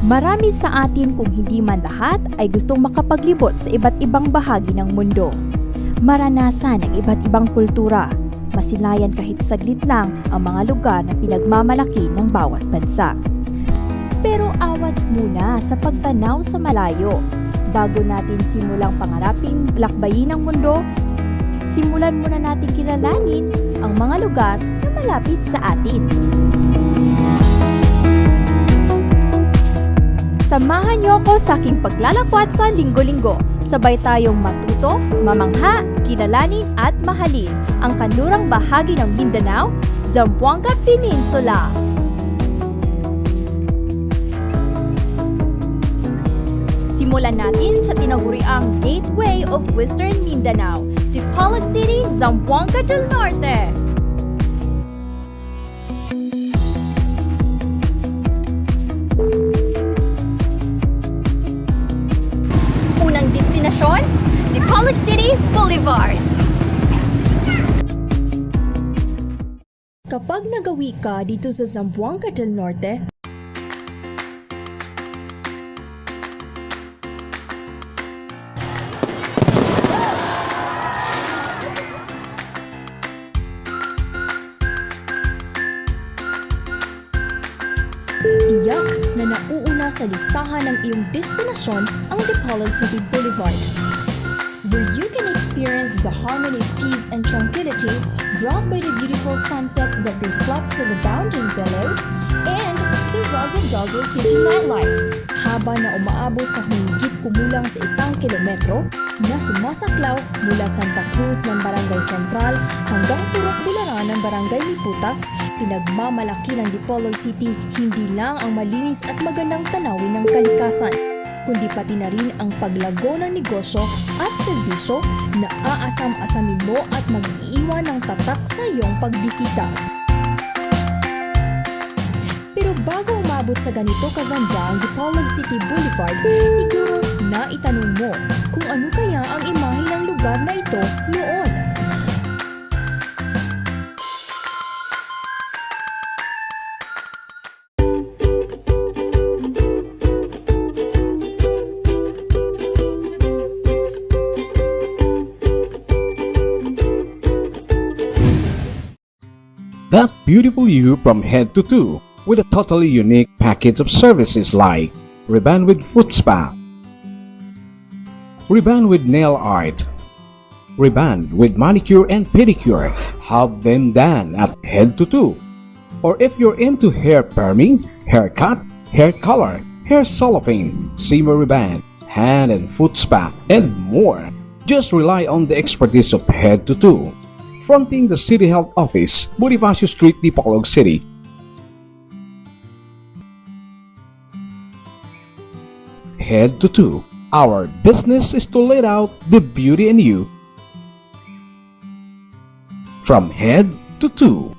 Marami sa atin kung hindi man lahat ay gustong makapaglibot sa iba't ibang bahagi ng mundo. Maranasan ang iba't ibang kultura, masilayan kahit saglit lang ang mga lugar na pinagmamalaki ng bawat bansa. Pero awat muna sa pagtanaw sa malayo. Bago natin simulang pangaraping lakbayin ang mundo, simulan muna natin kilalanin ang mga lugar na malapit sa atin. Samahan niyo ako sa aking paglalakwat sa linggo-linggo. Sabay tayong matuto, mamangha, kilalanin at mahalin ang kanlurang bahagi ng Mindanao, Zamboanga Peninsula. Simulan natin sa tinaguriang Gateway of Western Mindanao, Dipolog City, Zamboanga del Norte. Unang destinasyon, Dipolog City Boulevard. Kapag nagawi ka dito sa Zamboanga del Norte, tiyak na nauuna sa listahan ng iyong destinasyon ang Dipolog City Boulevard, where you can experience the harmony of peace and tranquility brought by the beautiful sunset that reflects in the bounding billows and the razzle-dazzle city nightlife. Habang na umaabot sa humigit kumulang sa 1 kilometro na sumasaklaw mula Santa Cruz ng Barangay Central hanggang Purok Bularan ng Barangay Liputak, pinagmamalaki ng Dipolog City hindi lang ang malinis at magandang tanawin ng kalikasan, kundi pati na rin ang paglago ng negosyo at serbisyo na aasam-asamin mo at mag-iiwan ng tatak sa iyong pagbisita. Pero bago umabot sa ganito kaganda ang Dipolog City Boulevard, siguro na itanong mo kung ano kaya ang imahe ng lugar na ito noon. That beautiful view from head to toe with a totally unique package of services like Reband with Foot Spa, Reband with Nail Art, Reband with Manicure and Pedicure. Have them done at head to toe. Or if you're into hair perming, haircut, hair color, hair cellophane, Simmer Reband, hand and foot spa, and more. Just rely on the expertise of head to toe. Fronting the City Health Office, Bonifacio Street, Dipolog City. Head to toe. Our business is to let out the beauty in you. From head to toe.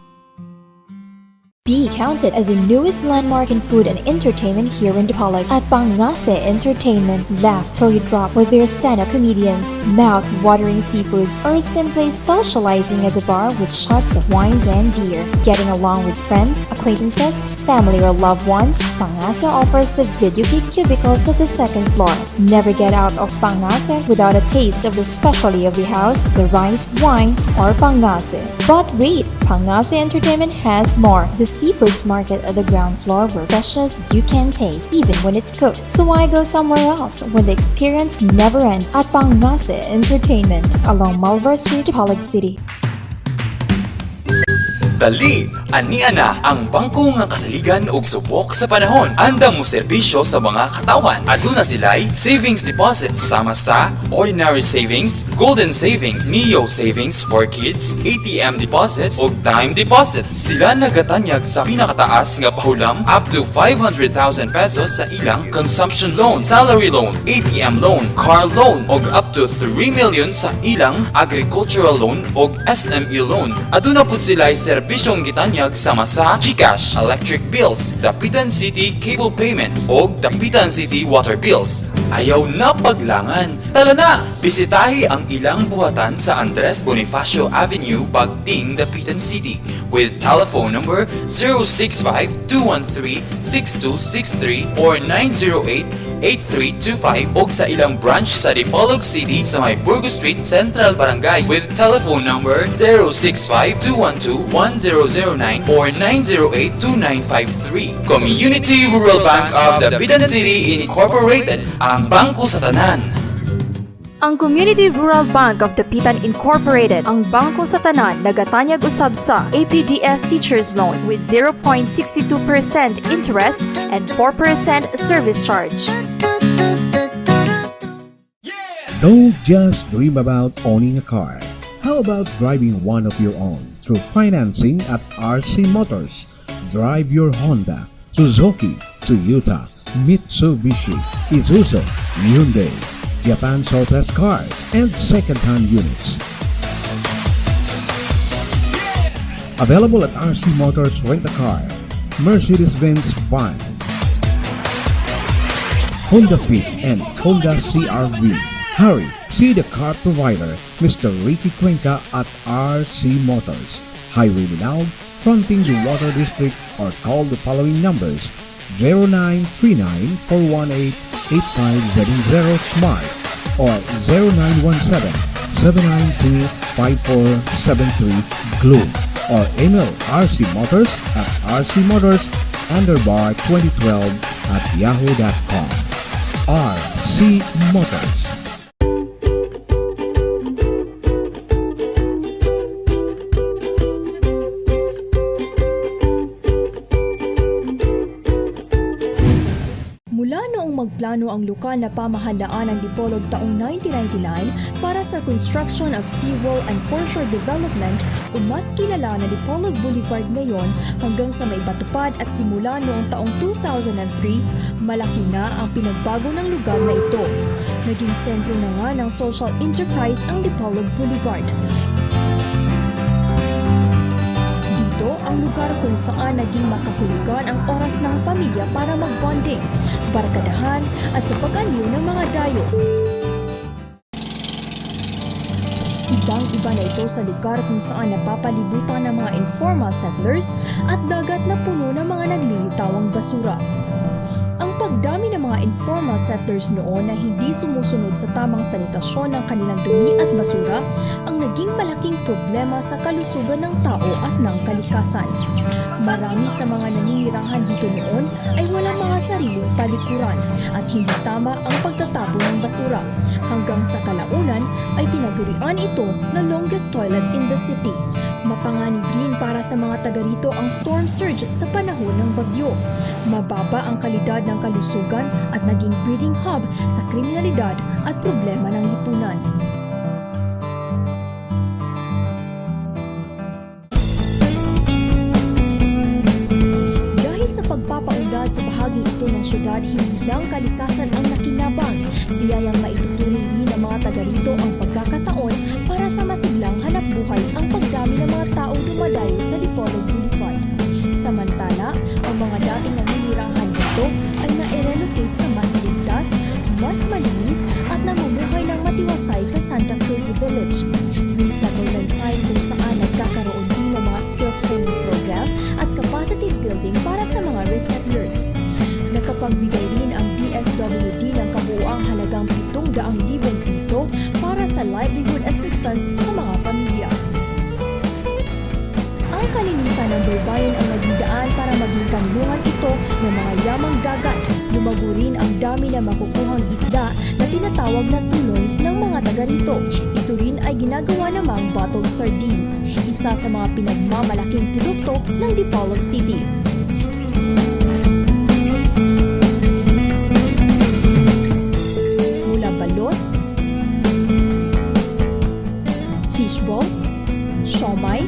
Be counted as the newest landmark in food and entertainment here in Dipolog at Pangase Entertainment. Laugh till you drop with their stand-up comedians, mouth-watering seafoods, or simply socializing at the bar with shots of wines and beer. Getting along with friends, acquaintances, family, or loved ones, Pangase offers the video gig cubicles at the 2nd floor. Never get out of Pangase without a taste of the specialty of the house, the rice, wine, or Pangase. But wait! Pangase Entertainment has more. The seafoods market at the ground floor where dishes you can taste even when it's cooked. So why go somewhere else when the experience never ends at Pangase Entertainment along Malvar Street, Dipolog City. Dali, ania na ang bangko nga kasaligan og subok sa panahon. Andam mo serbisyo sa mga katawan. Aduna sila'y savings deposits sama sa ordinary savings, golden savings, Neo savings for kids, ATM deposits ug time deposits. Sila nagatanyag sa pinakataas nga pahulam up to 500,000 pesos sa ilang consumption loan, salary loan, ATM loan, car loan ug up to 3 million sa ilang agricultural loan ug SME loan. Aduna pud sila'y serbisyong gitanyag sama sa GCash, electric bills, Dapitan City cable payments o Dapitan City water bills. Ayaw na paglangan. Tala na! Bisitahi ang ilang buhatan sa Andres Bonifacio Avenue, Bagting, Dapitan City. with telephone number 065-213-6263 or 908-8325 og sa ilang branch sa Dipolog City sa may Burgos Street, Central Barangay with telephone number 065-212-1009 or 908-2953. Community Rural Bank of the Bitan City Incorporated, ang bangko sa tanan. Ang Community Rural Bank of Dapitan Incorporated, ang bangko sa tanan, nagatanyag usab sa APDS Teachers Loan with 0.62% interest and 4% service charge. Don't just dream about owning a car. How about driving one of your own through financing at RC Motors? Drive your Honda, Suzuki, Toyota, Mitsubishi, Isuzu, Hyundai, Japan surplus cars, and second-hand units. Available at RC Motors Rent-A-Car, Mercedes-Benz van, Honda Fit, and Honda CR-V. Hurry, see the car provider, Mr. Ricky Cuenca at RC Motors, Highway Minao, fronting the Water District, or call the following numbers: 0939-418-8570 Smart or 0917-792-5473 Globe or email rcmotors@rcmotors_2012@yahoo.com. RC Motors. Mula noong magplano ang lokal na pamahalaan ng Dipolog taong 1999 para sa construction of seawall and foreshore development o mas kilala na Dipolog Boulevard ngayon hanggang sa may batupad at simula noong taong 2003, malaki na ang pinagbago ng lugar na ito. Naging sentro na nga ng social enterprise ang Dipolog Boulevard. Ang lugar kung saan naging makahulugan ang oras ng pamilya para mag-bonding, barkadahan at sa pag-aliw ng mga dayo. Ibang-iba na ito sa lugar kung saan napapalibutan ng mga informal settlers at dagat na puno ng mga naglilitawang basura. Ang pagdami ng mga informal settlers noon na hindi sumusunod sa tamang sanitasyon ng kanilang dumi at basura ang naging malaking problema sa kalusugan ng tao at ng kalikasan. Marami sa mga naninirahan dito noon ay walang mga sariling palikuran at hindi tama ang pagtatapon ng basura. Hanggang sa kalaunan ay tinagurian ito na longest toilet in the city. Mapanganib rin para sa mga taga rito ang storm surge sa panahon ng bagyo. Mababa ang kalidad ng kalusugan at naging breeding hub sa kriminalidad at problema ng lipunan. Dahil sa pagpapaunlad sa bahagi ito ng syudad, hindi lang kalikasan ang nakinabang, biyayang maituturing din ng mga taga rito ang pagkakataon para sa masiglang hanapbuhay ang pagdami ng mga taong dumadayo sa Dipolog Boulevard. Samantala, ang mga dating naninirahan dito ay na-relocate sa mas ligtas, mas malinis at namumuhay ng matiwasay sa Santa Cruz Village. Resettlement site kung saan nagkakaroon din ng mga skills training program at capacity building para sa mga resettlers. Nakapagbigay rin ang DSWD ng kabuuang halagang 700,000 piso para sa livelihood assistance sa mga pamilya. Ang kalinisan ng baybayin ang naging daan para maging kanlungan ito ng mga yamang dagat. Lumago rin ang dami na makukuhang isda na tinatawag na tuloy ng mga taga rito. Ito rin ay ginagawa namang bottled sardines, isa sa mga pinagmamalaking produkto ng Dipolog City. Mula balot, fishball, siomai,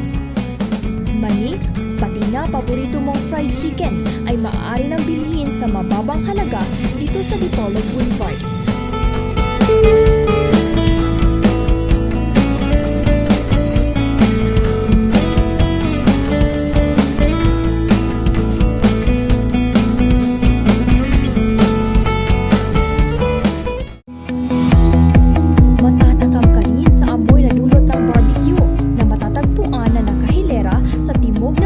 mani, pati na paborito mong fried chicken ay maaari nang bilhin sa mababang halaga dito sa Dipolog Boulevard. Matatakam ka rin sa amoy na dulot ng barbecue na matatagpuan na nakahilera sa timog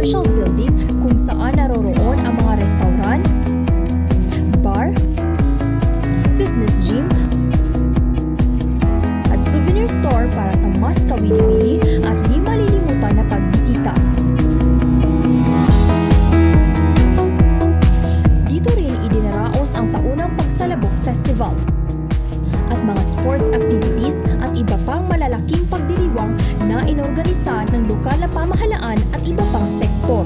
commercial building kung saan naroroon ang mga restaurant, bar, fitness gym, at souvenir store para sa mas kawili-wili at di malilimutan na pagbisita. Dito rin idinaraos ang taunang Pagsalabok Festival at mga sports activities at iba pang malalaking pagdiriwang na inorganisa ng lokal na pamahalaan at iba pang sektor.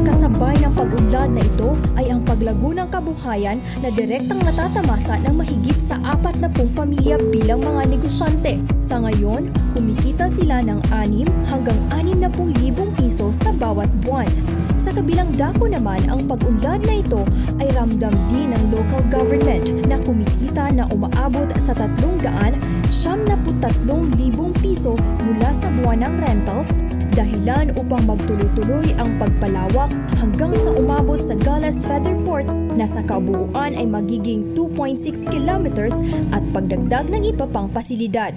Kasabay ng pag-unlad na ito ay ang paglago ng kabuhayan na direktang natatamasa ng mahigit sa 40 pamilya bilang mga negosyante. Sa ngayon, kumikita sila ng 6 hanggang 60,000 piso sa bawat buwan. Sa kabilang dako naman, ang pag-unlad na ito ay ramdam din ng local government na kumikita na umaabot sa 373,000 piso mula sa buwan ng rentals, dahilan upang magtuloy-tuloy ang pagpalawak hanggang sa umabot sa Gallas Feather Port na sa kabuuan ay magiging 2.6 kilometers at pagdagdag ng iba pang pasilidad.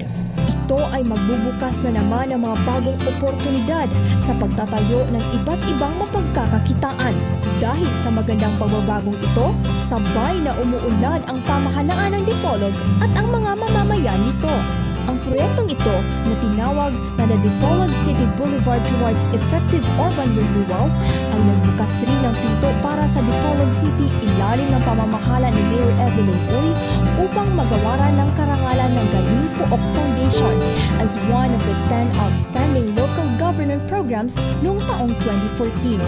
Ito ay magbubukas na naman ng mga bagong oportunidad sa pagtatayo ng iba't ibang mapagkakakitaan. Dahil sa magandang pagbabagong ito, sabay na umuunlad ang pamahalaan ng Dipolog at ang mga mamamayan nito. Ang proyektong ito na tinawag na the Dipolog City Boulevard Towards Effective Urban Renewal ay nagbukas rin ng pinto para sa Dipolog City ilalim ng pamamahala ni Mayor Evelyn Uy upang magawaran ng karangalan ng Galing Pook Foundation as one of the 10 outstanding local government programs noong taong 2014.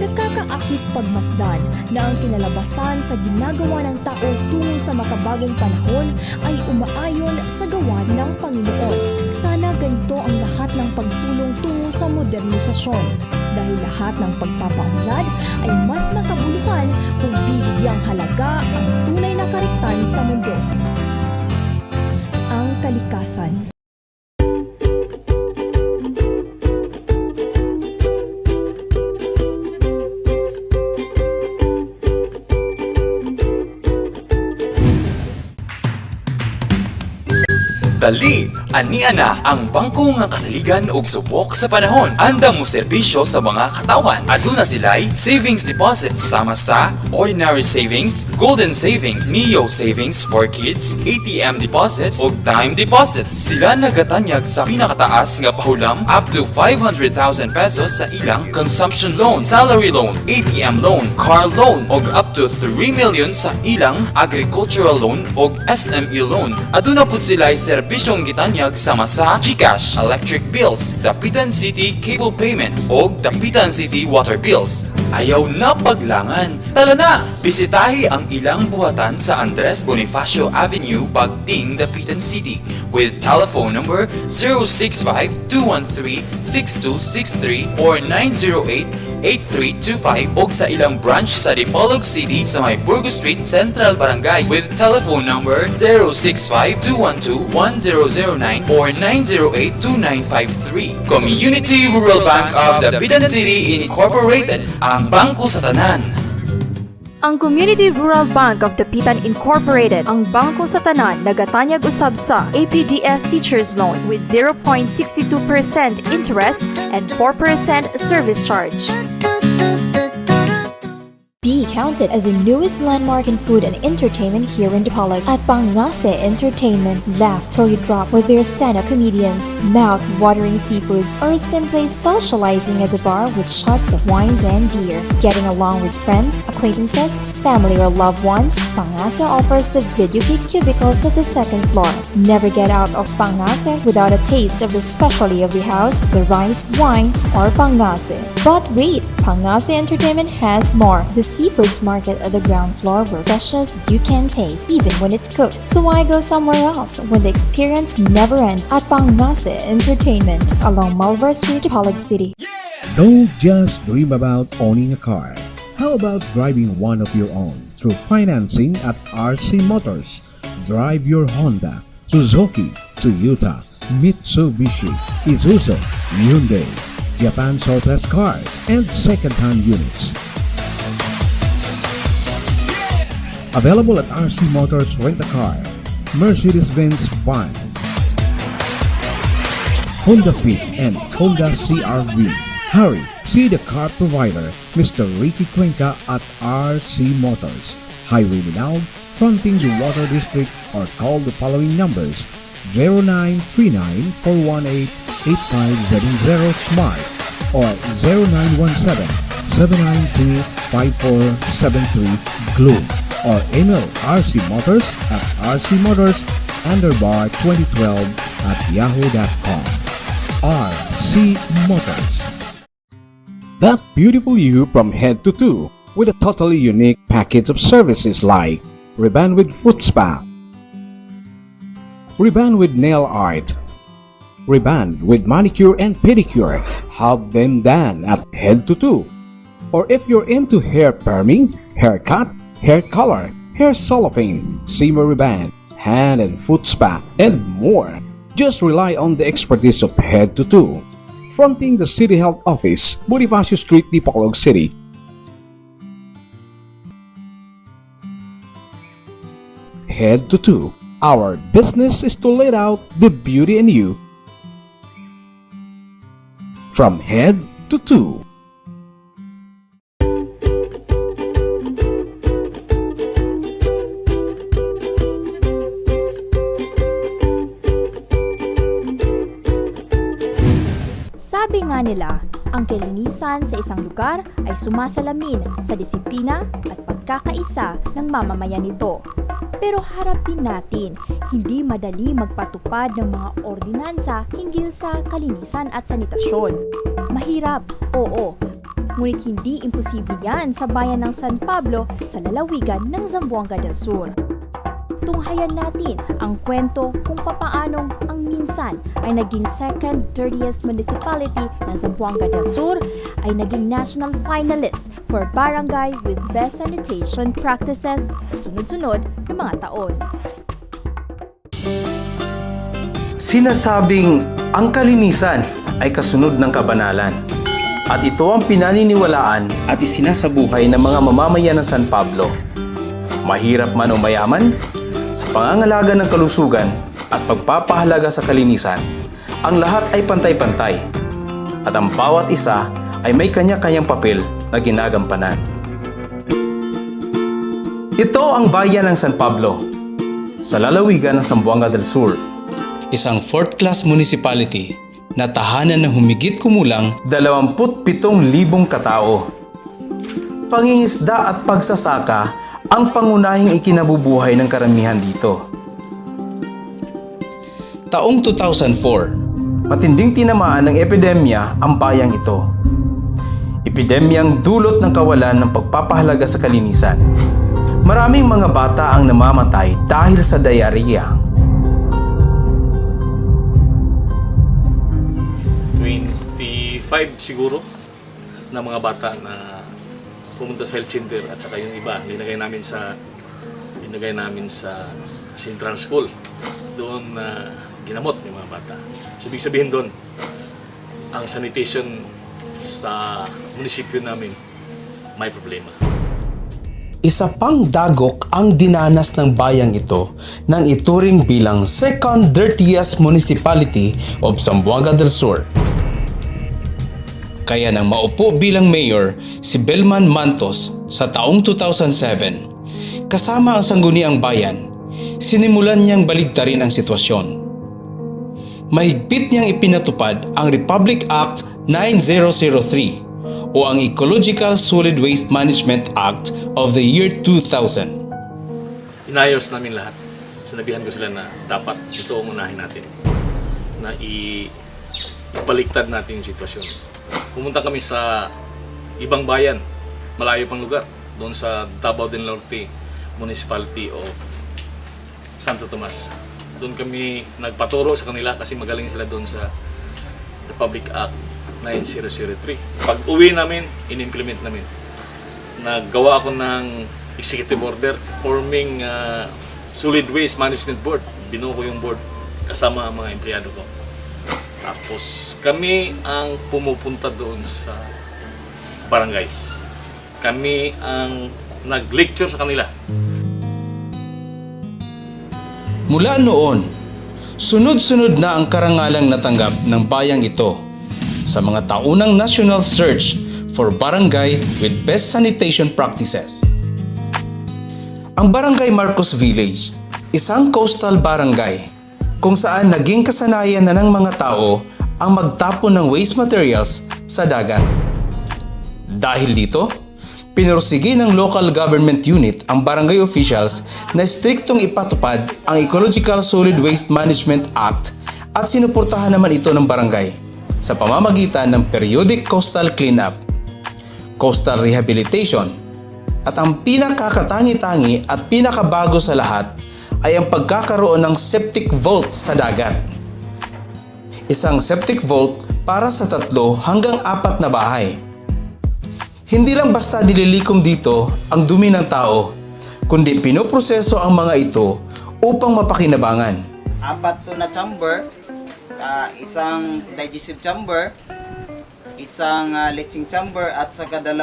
Nagkakaakit pagmasdan na ang kinalabasan sa ginagawa ng tao tungo sa makabagong panahon ay umaayon sa gawa ng Panginoon. Sana ganito ang lahat ng pagsulong tungo sa modernisasyon dahil lahat ng pagpapaunlad ay mas makabuluhan kung bibigyang halaga ang tunay na kariktan sa mundo. Ang kalikasan. Dali, ania na ang bangko nga kasaligan og subok sa panahon. Andam mo serbisyo sa mga katawan. Aduna sila'y savings deposits sama sa ordinary savings, golden savings, Neo savings for kids, ATM deposits ug time deposits. Sila nagatanyag sa pinakataas nga pahulam up to 500,000 pesos sa ilang consumption loan, salary loan, ATM loan, car loan ug up to 3 million sa ilang agricultural loan ug SME loan. Aduna pud sila'y serbisyong gitanyag sama sa GCash, electric bills, Dapitan City cable payments o Dapitan City water bills. Ayaw na paglangan. Tala na! Bisitahi ang ilang buhatan sa Andres Bonifacio Avenue, Bagting, Dapitan City with telephone number 065-213-6263 or 908-8325 o sa ilang branch sa Dipolog City sa may Burgos Street, Central Barangay with telephone number 065-212-1009 or 908-2953. Community Rural Bank of Dapitan City Incorporated, ang bangko sa tanan. Ang Community Rural Bank of Dapitan Incorporated, ang bangko sa tanan, nagatanyag usab sa APDS Teachers Loan with 0.62% interest and 4% service charge. Be counted as the newest landmark in food and entertainment here in Dipolog at Pangase Entertainment. Laugh till you drop with their stand-up comedians, mouth-watering seafoods, or simply socializing at the bar with shots of wines and beer. Getting along with friends, acquaintances, family, or loved ones, Pangase offers the video geek cubicles at the second floor. Never get out of Pangase without a taste of the specialty of the house, the rice, wine, or Pangase. But wait, Pangase Entertainment has more. The seafoods market at the ground floor where dishes you can taste even when it's cooked. So why go somewhere else when the experience never ends at Pangase Entertainment along Malvar Street, Dipolog City. Don't just dream about owning a car. How about driving one of your own through financing at RC Motors? Drive your Honda, Suzuki, Toyota, Mitsubishi, Isuzu, Hyundai, Japan Southwest cars, and second-hand units. Available at RC Motors Rent-A-Car, Mercedes-Benz Van, Honda Fit and Honda CR-V. Hurry, see the car provider, Mr. Ricky Cuenca at RC Motors, Highway Minal, fronting the Water District, or call the following numbers: 0939-418-8570 Smart or 0917-792-5473 Gloom, or email rcmotors@rcmotors_2012@yahoo.com. RC Motors. That beautiful you from head to toe with a totally unique package of services like reband with foot spa, reband with nail art, reband with manicure and pedicure. Have them done at head to toe. Or if you're into hair perming, haircut, hair color, hair cellophane, simmer reband, hand and foot spa, and more. Just rely on the expertise of Head to Toe. Fronting the City Health Office, Bonifacio Street, Dipolog City. Head to Toe. Our business is to let out the beauty in you. From head to toe. Sabi nga nila, ang kalinisan sa isang lugar ay sumasalamin sa disiplina at pagkakaisa ng mamamayan nito. Pero harapin natin, hindi madali magpatupad ng mga ordinansa hinggil sa kalinisan at sanitasyon. Mahirap, oo. Ngunit hindi imposible yan sa bayan ng San Pablo sa lalawigan ng Zamboanga del Sur. Tunghayan natin ang kwento kung papaanong ang minsan ay naging second dirtiest municipality ng Zamboanga del Sur ay naging national finalist for barangay with best sanitation practices sunod-sunod ng mga taon. Sinasabing ang kalinisan ay kasunod ng kabanalan. At ito ang pinaniniwalaan at isinasabuhay ng mga mamamayan ng San Pablo. Mahirap man o mayaman, sa pangangalaga ng kalusugan at pagpapahalaga sa kalinisan, ang lahat ay pantay-pantay. At ang bawat isa ay may kanya-kanyang papel na ginagampanan. Ito ang bayan ng San Pablo, sa lalawigan ng Zamboanga del Sur. Isang fourth-class municipality na tahanan ng humigit kumulang 27,000 katao. Pangingisda at pagsasaka ang pangunahing ikinabubuhay ng karamihan dito. Taong 2004, matinding tinamaan ng epidemya ang bayang ito. Epidemyang dulot ng kawalan ng pagpapahalaga sa kalinisan. Maraming mga bata ang namamatay dahil sa diarrhea. 25 siguro na mga bata na pumunta sa health center at saka yung iba linagay namin sa Central School. Doon na ginamot yung mga bata. So ibig sabihin doon, ang sanitation sa munisipyo namin may problema. Isa pang dagok ang dinanas ng bayang ito nang ituring bilang second dirtiest municipality of Zamboanga del Sur. Kaya nang maupo bilang mayor si Belman Mantos sa taong 2007, kasama ang sangguniang bayan, sinimulan niyang baligtarin ang sitwasyon. Mahigpit niyang ipinatupad ang Republic Act 9003 o ang Ecological Solid Waste Management Act of the year 2000. Inayos namin lahat. Sinabihan ko sila na dapat ito ang unahin natin. Na ipaliktad natin yung sitwasyon. Pumunta kami sa ibang bayan, malayo pang lugar, doon sa Davao del Norte Municipality of Santo Tomas. Doon kami nagpaturo sa kanila kasi magaling sila doon sa Republic Act 9003. Pag uwi namin, in-implement namin. Naggawa ako ng executive order forming Solid Waste Management Board. Binuo ko yung board kasama ang mga empleyado ko. Tapos kami ang pumupunta doon sa barangays. Kami ang nag-lecture sa kanila. Mula noon, sunod-sunod na ang karangalang natanggap ng bayang ito sa mga taunang national search for barangay with best sanitation practices. Ang Barangay Marcos Village, isang coastal barangay kung saan naging kasanayan na ng mga tao ang magtapon ng waste materials sa dagat. Dahil dito, pinursige ng local government unit ang barangay officials na striktong ipatupad ang Ecological Solid Waste Management Act at sinuportahan naman ito ng barangay sa pamamagitan ng periodic coastal cleanup, coastal rehabilitation, at ang pinakakatangi-tangi at pinakabago sa lahat ay ang pagkakaroon ng septic vault sa dagat. Isang septic vault para sa 3 hanggang 4 na bahay. Hindi lang basta nililikom dito ang dumi ng tao, kundi pinoproseso ang mga ito upang mapakinabangan. 4 to na chamber, isang digestive chamber, isang leaching chamber at saka 2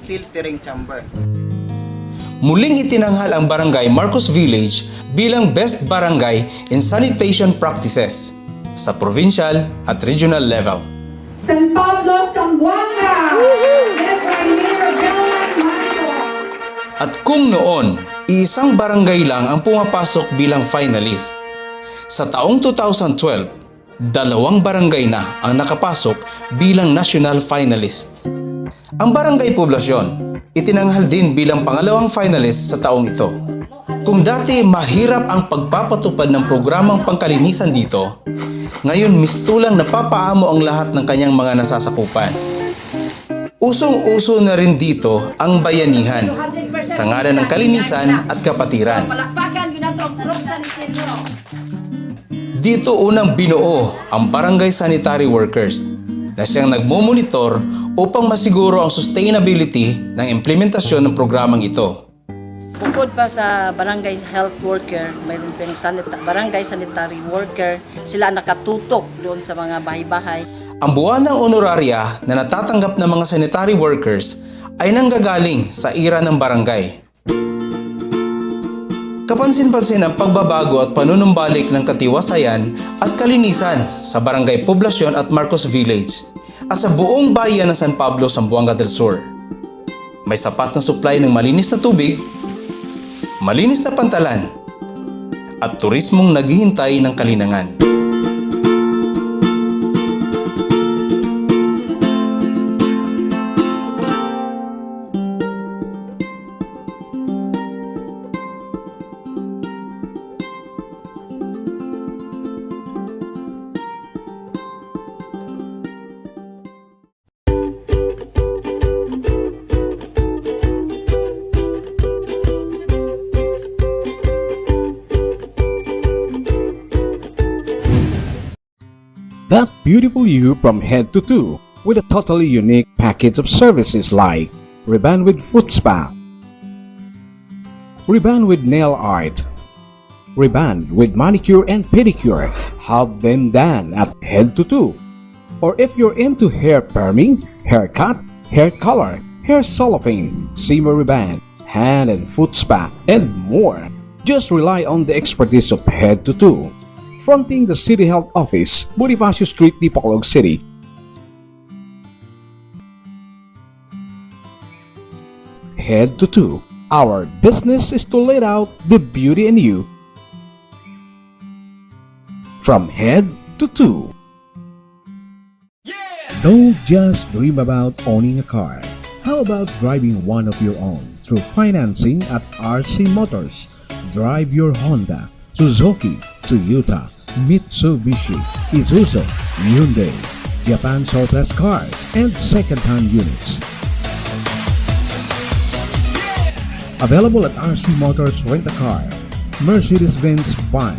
filtering chamber. Muling itinanghal ang Barangay Marcos Village bilang Best Barangay in Sanitation Practices sa provincial at regional level. San Pablo, Zamboanga! Led by Mayor Delman Marco. At kung noon, isang barangay lang ang pumapasok bilang finalist, sa taong 2012, 2 barangay na ang nakapasok bilang national finalist. Ang Barangay Poblasyon, itinanghal din bilang pangalawang finalist sa taong ito. Kung dati mahirap ang pagpapatupad ng programang pangkalinisan dito, ngayon mistulang napapaamo ang lahat ng kanyang mga nasasakupan. Usong-uso na rin dito ang bayanihan sa ngalan ng kalinisan at kapatiran. Dito unang binuo ang barangay sanitary workers na siyang nagmomonitor upang masiguro ang sustainability ng implementasyon ng programang ito. Bukod pa sa barangay health worker, mayroon pa yung barangay sanitary worker, sila nakatutok doon sa mga bahay-bahay. Ang buwanang honoraria na natatanggap ng mga sanitary workers ay nanggagaling sa ira ng barangay. Kapansin-pansin ang pagbabago at panunumbalik ng katiwasayan at kalinisan sa Barangay Poblasyon at Marcos Village at sa buong bayan ng San Pablo, Zamboanga del Sur. May sapat na supply ng malinis na tubig, malinis na pantalan, at turismong naghihintay ng kalinangan. That beautiful you from head to toe with a totally unique package of services like Reband with Foot Spa, Reband with Nail Art, Reband with Manicure and Pedicure. Have them done at head to toe. Or if you're into hair perming, haircut, hair color, hair cellophane, simmer reband, hand and foot spa, and more. Just rely on the expertise of head to toe. Fronting the City Health Office, Bonifacio Street, Dipolog City. Head to toe. Our business is to let out the beauty in you. From head to toe. Don't just dream about owning a car. How about driving one of your own through financing at RC Motors? Drive your Honda, Suzuki, Toyota, Mitsubishi, Isuzu, Hyundai, Japan surplus cars, and second-hand units. Available at RC Motors Rent-A-Car, Mercedes-Benz Van,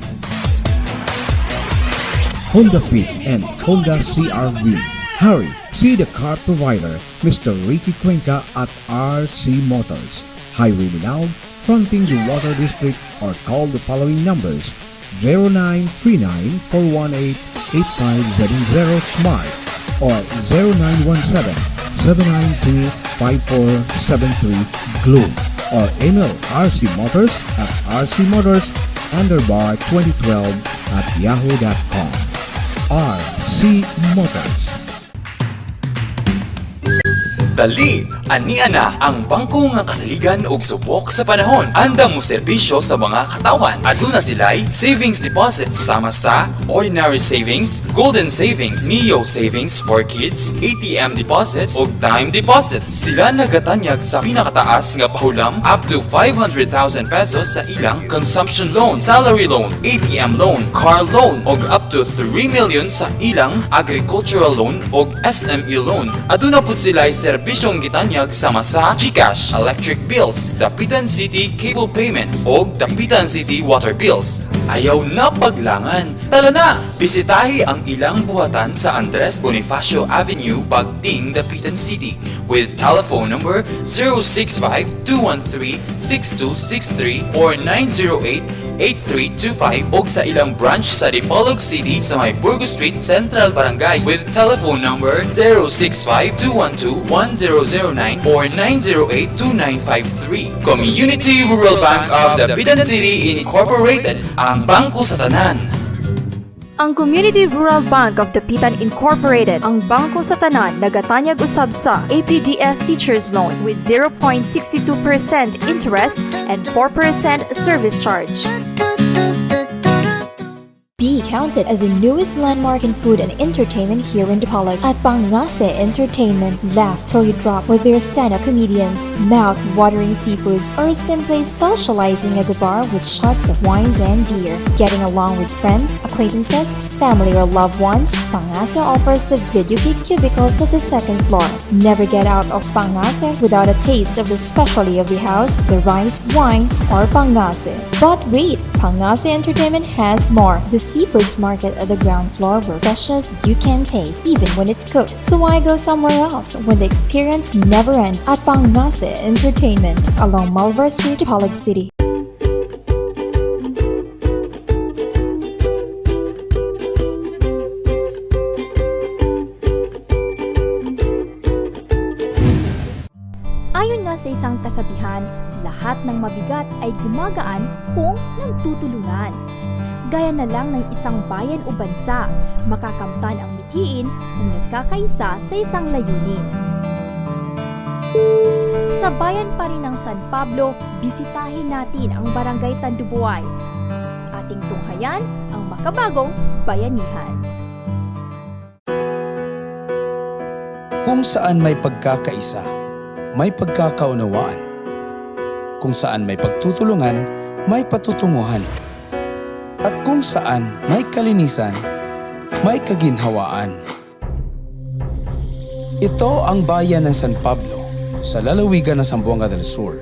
Honda Fit, and Honda CR-V. Hurry, see the car provider, Mr. Ricky Cuenca at RC Motors, Highway Minao, fronting the Water District, or call the following numbers: 0939-418-8570 Smart or 0917-792-5473 Globe or email rcmotors@rcmotors RC_2012@yahoo.com. RC Motors. Dali, ania na ang bangko nga kasaligan og subok sa panahon. Andam mo serbisyo sa mga katawan. Aduna sila'y savings deposits sama sa ordinary savings, golden savings, Neo savings for kids, ATM deposits ug time deposits. Sila nagatanyag sa pinakataas nga pahulam up to 500,000 pesos sa ilang consumption loan, salary loan, ATM loan, car loan ug up to 3 million sa ilang agricultural loan ug SME loan. Aduna pud sila'y serbisyong gitanyag sama sa GCash, electric bills, Dapitan City cable payments o Dapitan City water bills. Ayaw na paglangan. Tala na! Bisitahi ang ilang buhatan sa Andres Bonifacio Avenue, Bagting, Dapitan City with telephone number 065-213-6263 or 908-8325 o sa ilang branch sa Dipolog City sa may Burgos Street, Central Barangay with telephone number 065-212-1009 or 908-2953. Community Rural Bank of Dapitan City Incorporated, ang bangko sa tanan. Ang Community Rural Bank of Dapitan Incorporated, ang bangko sa tanan, nagatanyag usab sa APDS Teachers Loan with 0.62% interest and 4% service charge. Be counted as the newest landmark in food and entertainment here in Dipolog at Pangase Entertainment. Laugh till you drop with their stand-up comedians, mouth-watering seafoods, or simply socializing at the bar with shots of wines and beer. Getting along with friends, acquaintances, family, or loved ones, Pangase offers the video geek cubicles at the second floor. Never get out of Pangase without a taste of the specialty of the house, the rice, wine, or Pangase. But wait, Pangase Entertainment has more. The seafoods market at the ground floor where dishes you can taste even when it's cooked. So why go somewhere else when the experience never ends at Pangase Entertainment along Malvar Street, Dipolog City. Ayon nga sa isang kasabihan, lahat ng mabigat ay gumagaan kung nagtutulungan. Gaya na lang ng isang bayan o bansa, makakamtan ang mithiin kung nagkakaisa sa isang layunin. Sa bayan pa rin ng San Pablo, bisitahin natin ang Barangay Tandubuay. Ating tunghayan ang makabagong bayanihan. Kung saan may pagkakaisa, may pagkakaunawaan. Kung saan may pagtutulungan, may patutunguhan. At kung saan may kalinisan, may kaginhawaan. Ito ang bayan ng San Pablo sa lalawigan ng Zamboanga del Sur,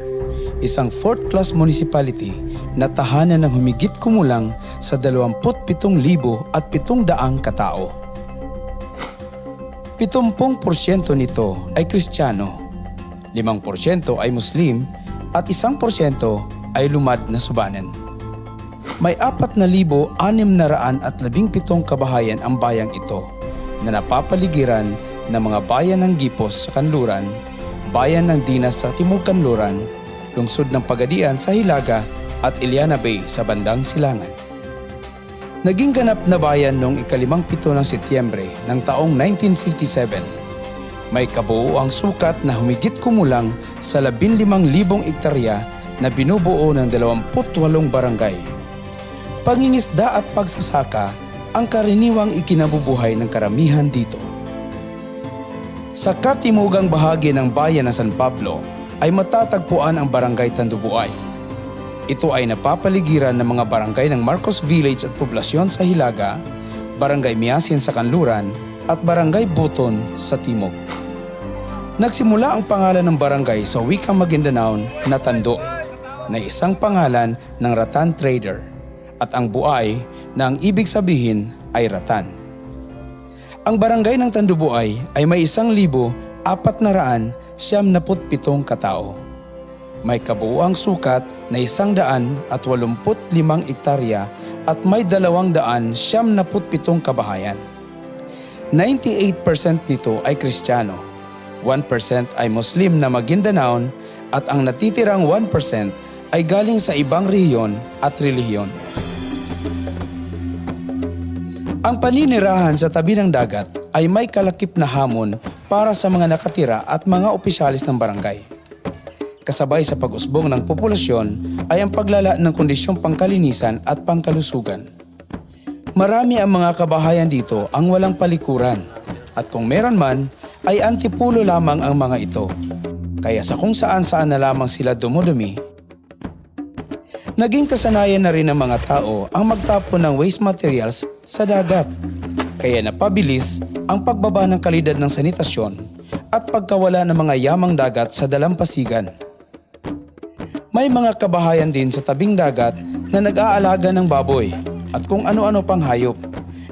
isang fourth-class municipality na tahanan ng humigit kumulang sa 27,700 katao. 70% nito ay Kristiyano, 5% ay Muslim at 1% ay lumad na subanan. May 4,617 kabahayan ang bayang ito na napapaligiran ng mga bayan ng Gipos sa Kanluran, bayan ng Dinas sa Timog Kanluran, lungsod ng Pagadian sa Hilaga at Iliana Bay sa bandang Silangan. Naging ganap na bayan noong 7 ng Setyembre ng taong 1957. May kabuuang sukat na humigit kumulang sa 15,000 ektarya na binubuo ng 28 barangay. Pangingisda at pagsasaka ang karaniwang ikinabubuhay ng karamihan dito. Sa katimugang bahagi ng bayan ng San Pablo ay matatagpuan ang Barangay Tandubuay. Ito ay napapaligiran ng mga barangay ng Marcos Village at Poblasyon sa Hilaga, Barangay Miasin sa Kanluran at Barangay Buton sa Timog. Nagsimula ang pangalan ng barangay sa wikang Maguindanao na Tando, na isang pangalan ng Ratan Trader, at ang Buay na ang ibig sabihin ay Ratan. Ang barangay ng Tandubuay ay may 1,477 katao. May kabuuang sukat na 185 ektarya at may 277 kabahayan. 98% nito ay Kristiyano, 1% ay Muslim na Maguindanaon at ang natitirang 1% ay galing sa ibang rehiyon at relihiyon. Ang paninirahan sa tabi ng dagat ay may kalakip na hamon para sa mga nakatira at mga opisyalis ng barangay. Kasabay sa pag-usbong ng populasyon ay ang paglala ng kondisyong pangkalinisan at pangkalusugan. Marami ang mga kabahayan dito ang walang palikuran at kung meron man ay antipulo lamang ang mga ito. Kaya sa kung saan-saan na lamang sila dumudumi, naging kasanayan na rin ng mga tao ang magtapon ng waste materials sa dagat. Kaya napabilis ang pagbaba ng kalidad ng sanitasyon at pagkawala ng mga yamang dagat sa dalampasigan. May mga kabahayan din sa tabing dagat na nag-aalaga ng baboy at kung ano-ano pang hayop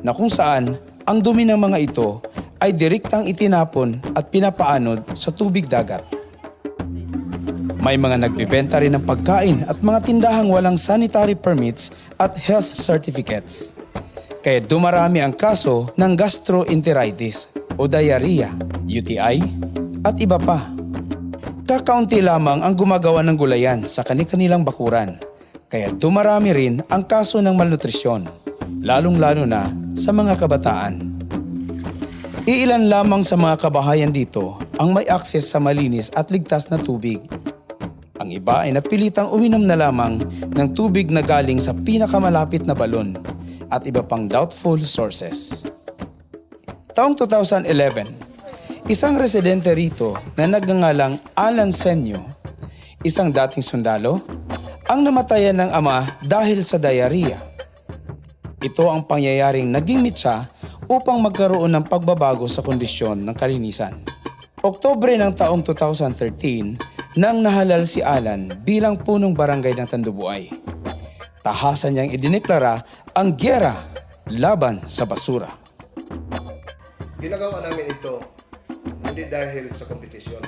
na kung saan ang dumi ng mga ito ay direktang itinapon at pinapaanod sa tubig dagat. May mga nagbibenta rin ng pagkain at mga tindahang walang sanitary permits at health certificates. Kaya dumarami ang kaso ng gastroenteritis o diarrhea, UTI at iba pa. Kakaunti lamang ang gumagawa ng gulayan sa kanilang bakuran. Kaya dumarami rin ang kaso ng malnutrisyon, lalong-lalo na sa mga kabataan. Iilan lamang sa mga kabahayan dito ang may akses sa malinis at ligtas na tubig. Ang iba ay napilitang uminom na lamang ng tubig na galing sa pinakamalapit na balon at iba pang doubtful sources. Taong 2011, isang residente rito na nagngangalang Alan Senyo, isang dating sundalo, ang namatayan ng ama dahil sa diarrhea. Ito ang pangyayaring naging mitsa upang magkaroon ng pagbabago sa kondisyon ng kalinisan. Oktubre ng taong 2013 nang nahalal si Alan bilang punong barangay ng Tandubuay. Tahasan niyang idineklara ang gyera laban sa basura. Ginagawa namin ito hindi dahil sa kompetisyon.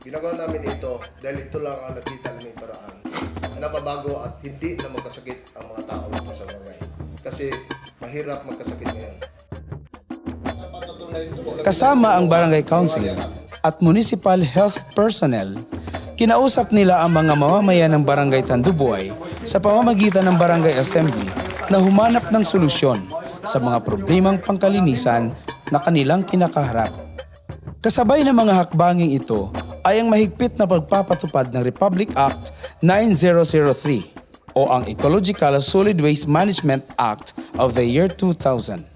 Ginagawa namin ito dahil ito lang ang nakita naming paraan na mabago at hindi na magkasakit ang mga tao dito sa barangay. Kasi mahirap magkasakit ngayon. Kasama ang barangay council at municipal health personnel, kinausap nila ang mga mamamayan ng barangay Tandubuay sa pamamagitan ng barangay assembly na humanap ng solusyon sa mga problemang pangkalinisan na kanilang kinakaharap. Kasabay ng mga hakbanging ito ay ang mahigpit na pagpapatupad ng Republic Act 9003 o ang Ecological Solid Waste Management Act of the year 2000.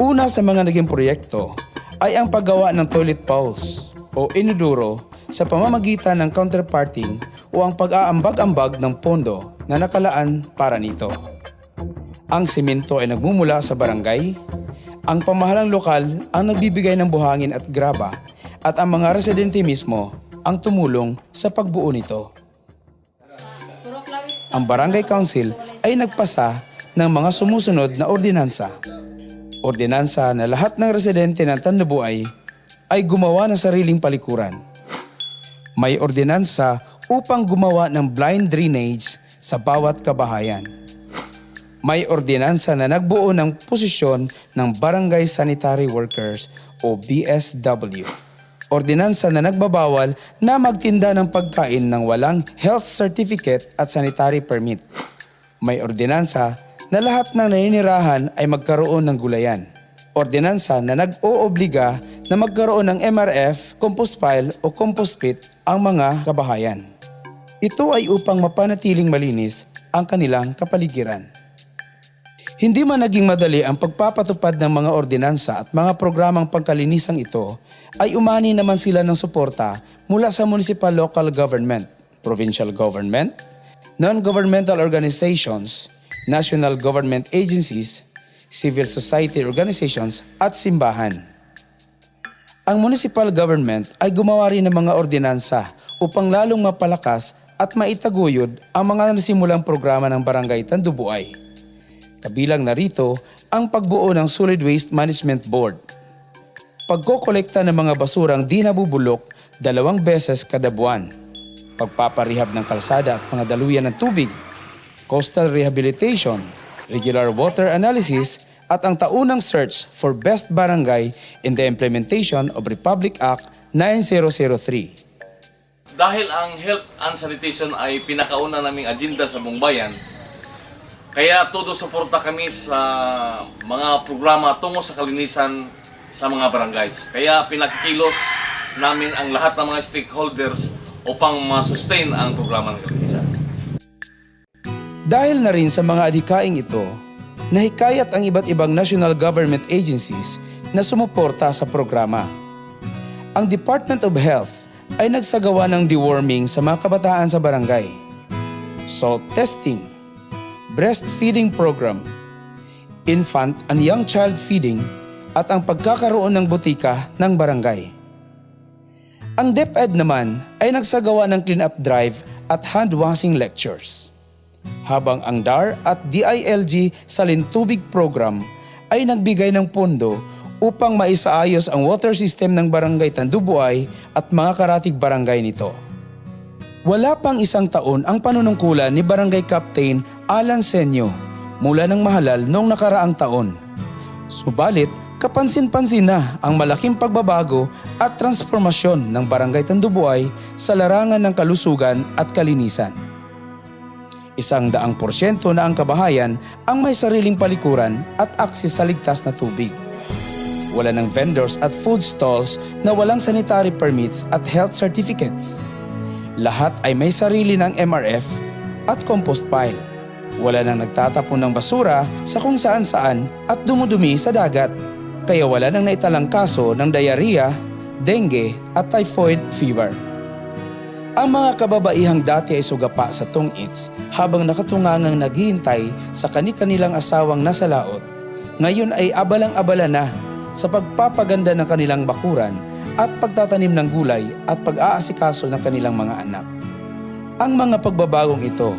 Una sa mga naging proyekto ay ang paggawa ng toilet bowls o inodoro sa pamamagitan ng counterparting o ang pag-aambag-ambag ng pondo na nakalaan para nito. Ang simento ay nagmumula sa barangay, ang pamahalang lokal ang nagbibigay ng buhangin at graba at ang mga residente mismo ang tumulong sa pagbuo nito. Ang barangay council ay nagpasa ng mga sumusunod na ordinansa. Ordinansa na lahat ng residente ng Tandubuay ay gumawa ng sariling palikuran. May ordinansa upang gumawa ng blind drainage sa bawat kabahayan. May ordinansa na nagbuo ng posisyon ng Barangay Sanitary Workers o BSW. Ordinansa na nagbabawal na magtinda ng pagkain ng walang health certificate at sanitary permit. May ordinansa na lahat ng naninirahan ay magkaroon ng gulayan. Ordinansa na nag-oobliga na magkaroon ng MRF, compost pile o compost pit ang mga kabahayan. Ito ay upang mapanatiling malinis ang kanilang kapaligiran. Hindi man naging madali ang pagpapatupad ng mga ordinansa at mga programang pangkalinisang ito, ay umani naman sila ng suporta mula sa municipal local government, provincial government, non-governmental organizations, national government agencies, civil society organizations at simbahan. Ang municipal government ay gumawa rin ng mga ordinansa upang lalong mapalakas at maitaguyod ang mga nasimulang programa ng Barangay Tandubuay. Kabilang narito ang pagbuo ng Solid Waste Management Board. Pagkokolekta ng mga basurang di nabubulok 2 beses kada buwan. Pagpaparehab ng kalsada at mga daluyan ng tubig. Coastal rehabilitation, regular water analysis at ang taunang search for best barangay in the implementation of Republic Act 9003. dahil ang health and sanitation ay pinakauna naming agenda sa buong bayan, kaya todo suporta kami sa mga programa tungo sa kalinisan sa mga barangays. Kaya pinakikilos namin ang lahat ng mga stakeholders upang ma-sustain ang programa ng kalinisan. Dahil na rin sa mga adhikaing ito, nahikayat ang iba't ibang national government agencies na sumuporta sa programa. Ang Department of Health ay nagsagawa ng deworming sa mga kabataan sa barangay, salt testing, breastfeeding program, infant and young child feeding, at ang pagkakaroon ng butika ng barangay. Ang DepEd naman ay nagsagawa ng clean-up drive at hand-washing lectures. Habang ang DAR at DILG Salintubig Program ay nagbigay ng pondo upang maisaayos ang water system ng Barangay Tandubuay at mga karatig barangay nito. Wala pang isang taon ang panunungkulan ni Barangay Captain Alan Senyo mula ng Mahalal noong nakaraang taon. Subalit, kapansin-pansin na ang malaking pagbabago at transformasyon ng Barangay Tandubuay sa larangan ng kalusugan at kalinisan. 100% na ang kabahayan ang may sariling palikuran at akses sa ligtas na tubig. Wala ng vendors at food stalls na walang sanitary permits at health certificates. Lahat ay may sarili ng MRF at compost pile. Wala nang nagtatapon ng basura sa kung saan-saan at dumudumi sa dagat. Kaya wala nang naitalang kaso ng diarrhea, dengue at typhoid fever. Ang mga kababaihang dati ay sugapa sa tungits habang nakatungangang naghihintay sa kani-kanilang asawang nasa laot. Ngayon ay abalang-abala na sa pagpapaganda ng kanilang bakuran at pagtatanim ng gulay at pag-aasikaso ng kanilang mga anak. Ang mga pagbabagong ito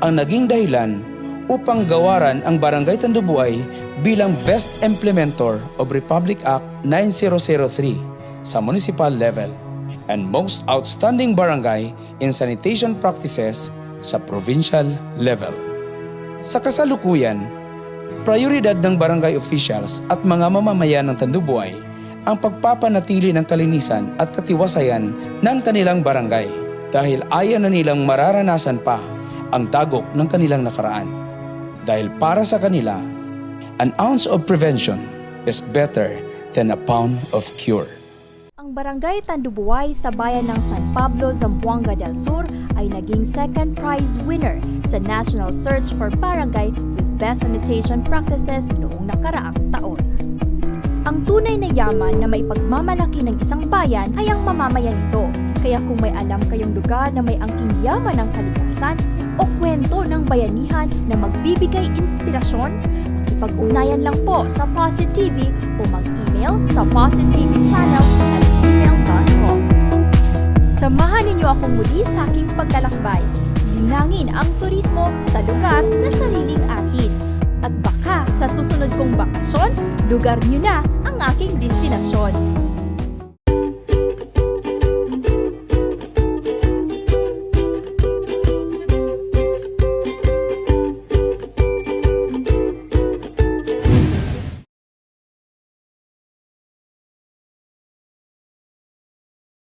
ang naging dahilan upang gawaran ang Barangay Tandubuay bilang Best Implementer of Republic Act 9003 sa municipal level and Most Outstanding Barangay in Sanitation Practices sa provincial level. Sa kasalukuyan, prioridad ng barangay officials at mga mamamayan ng Tandubuay ang pagpapanatili ng kalinisan at katiwasayan ng kanilang barangay dahil ayaw na nilang mararanasan pa ang dagok ng kanilang nakaraan. Dahil para sa kanila, an ounce of prevention is better than a pound of cure. Ang Barangay Tandubuay sa bayan ng San Pablo, Zamboanga del Sur ay naging second prize winner sa National Search for Barangay with Best Sanitation Practices noong nakaraang taon. Ang tunay na yaman na may pagmamalaki ng isang bayan ay ang mamamayan nito. Kaya kung may alam kayong lugar na may angking yaman ng kalikasan o kwento ng bayanihan na magbibigay inspirasyon, makipag-ugnayan lang po sa Posit TV o mag-email sa positvchannel@gmail.com. Samahan ninyo akong muli sa aking paglalakbay. Linangin ang turismo sa lugar na sariling atin. At baka sa susunod kong bakasyon, lugar nyo na ang aking destinasyon.